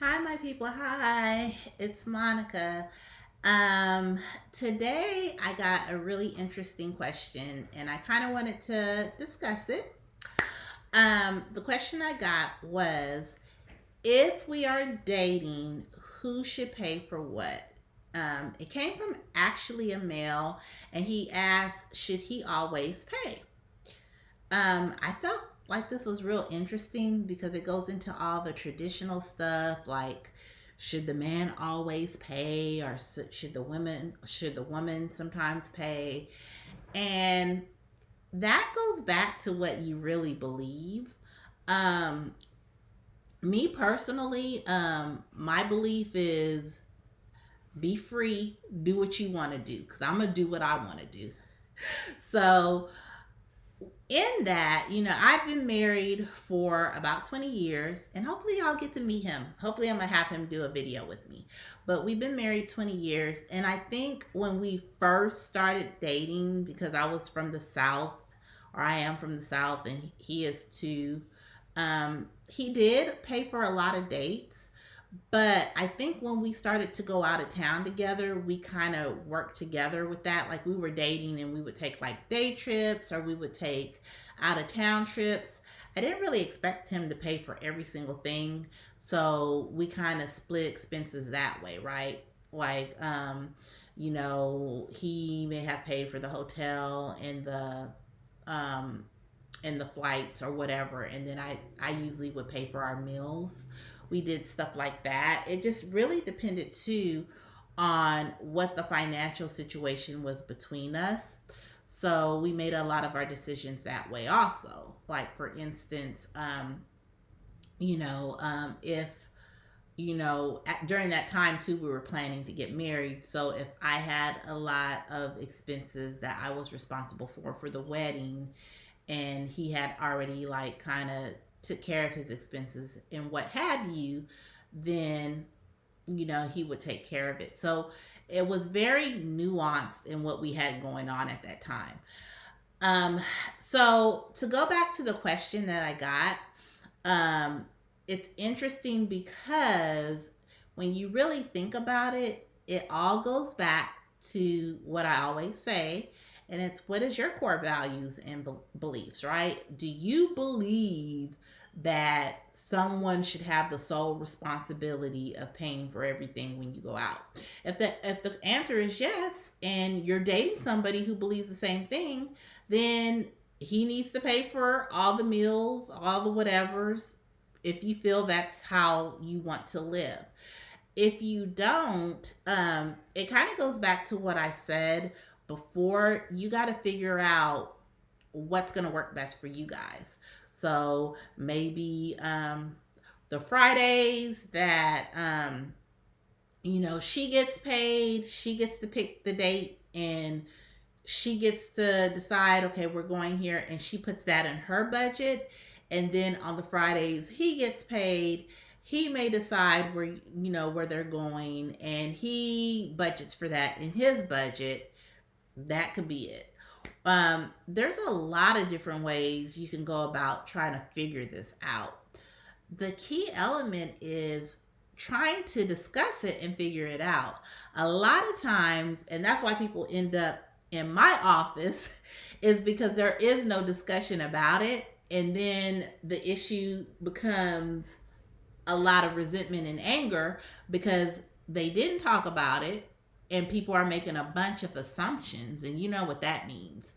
Hi, my people. Hi, it's Monica. Um, Today I got a really interesting question, and I kind of wanted to discuss it. The question I got was, if we are dating, who should pay for what? It came from actually a male, and he asked, should he always pay? I felt like this was real interesting because it goes into all the traditional stuff like should the man always pay or should the woman sometimes pay, and that goes back to what you really believe. um Me personally, my belief is be free, do what you want to do, because I'm gonna do what I want to do. So in that, I've been married for about 20 years, and hopefully I'll get to meet him. Hopefully I'm going to have him do a video with me. But we've been married 20 years, and I think when we first started dating, because I was from the South, or I am from the South, and he is too, he did pay for a lot of dates. But I think when we started to go out of town together, we kind of worked together with that. Like we were dating and we would take like day trips or we would take out of town trips. I didn't really expect him to pay for every single thing. So we kind of split expenses that way, right? Like, he may have paid for the hotel um, and the flights or whatever, and then I usually would pay for our meals. We did stuff like that. It just really depended too on what the financial situation was between us. So we made a lot of our decisions that way also. Like for instance, if during that time too, we were planning to get married. So if I had a lot of expenses that I was responsible for the wedding, and he had already like kind of took care of his expenses and what have you, then he would take care of it. So it was very nuanced in what we had going on at that time. Um, so to go back to the question that I got, um, it's interesting because when you really think about it, it all goes back to what I always say, and it's what is your core values and beliefs, right? Do you believe that someone should have the sole responsibility of paying for everything when you go out? If the answer is yes, and you're dating somebody who believes the same thing, then he needs to pay for all the meals, all the whatevers, if you feel that's how you want to live. If you don't, it kind of goes back to what I said before. You got to figure out what's going to work best for you guys. So maybe the Fridays that she gets paid, she gets to pick the date, and she gets to decide, okay, we're going here, and she puts that in her budget. And then on the Fridays he gets paid, he may decide where they're going, and he budgets for that in his budget. That could be it. There's a lot of different ways you can go about trying to figure this out. The key element is trying to discuss it and figure it out. A lot of times, and that's why people end up in my office, is because there is no discussion about it. And then the issue becomes a lot of resentment and anger because they didn't talk about it, and people are making a bunch of assumptions, and you know what that means.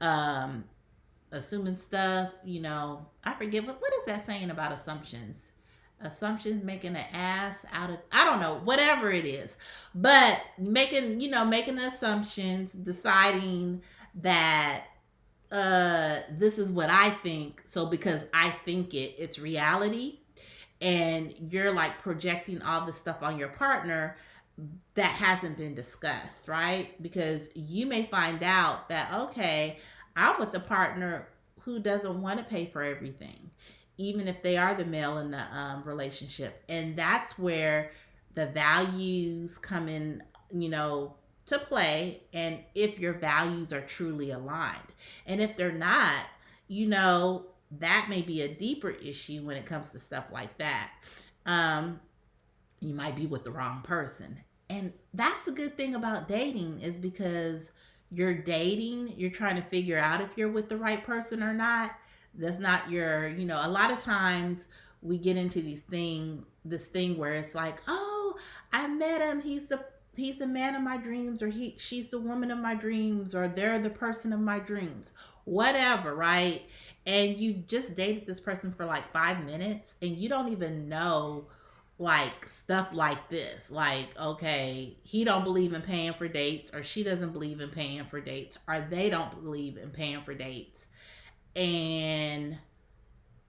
Um, Assuming stuff, I forget what is that saying about assumptions? Assumptions making an ass out of, I don't know, whatever it is. But making assumptions, deciding that this is what I think, so because I think it's reality, and you're like projecting all this stuff on your partner that hasn't been discussed, right? Because you may find out that, okay, I'm with a partner who doesn't want to pay for everything, even if they are the male in the relationship. And that's where the values come in, to play. And if your values are truly aligned, and if they're not, that may be a deeper issue when it comes to stuff like that. Um, you might be with the wrong person. And that's the good thing about dating, is because you're dating, you're trying to figure out if you're with the right person or not. That's not your, a lot of times we get into this thing where it's like, "Oh, I met him. He's the man of my dreams, or she's the woman of my dreams, or they're the person of my dreams." Whatever, right? And you just dated this person for like 5 minutes and you don't even know like stuff like this, like, okay, he don't believe in paying for dates, or she doesn't believe in paying for dates, or they don't believe in paying for dates, and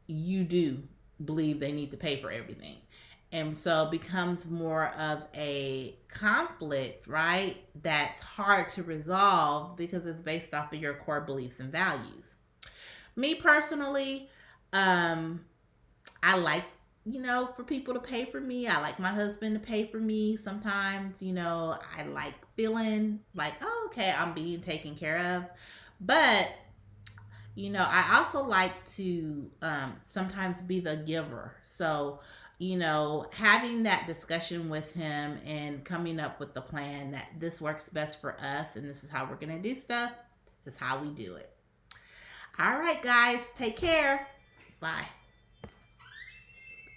you do believe they need to pay for everything. And so it becomes more of a conflict, right? That's hard to resolve because it's based off of your core beliefs and values. Me personally, I like, for people to pay for me. I like my husband to pay for me. Sometimes, I like feeling like, oh, okay, I'm being taken care of. But, I also like to sometimes be the giver. So, having that discussion with him and coming up with the plan that this works best for us and this is how we're going to do stuff is how we do it. All right, guys, take care. Bye.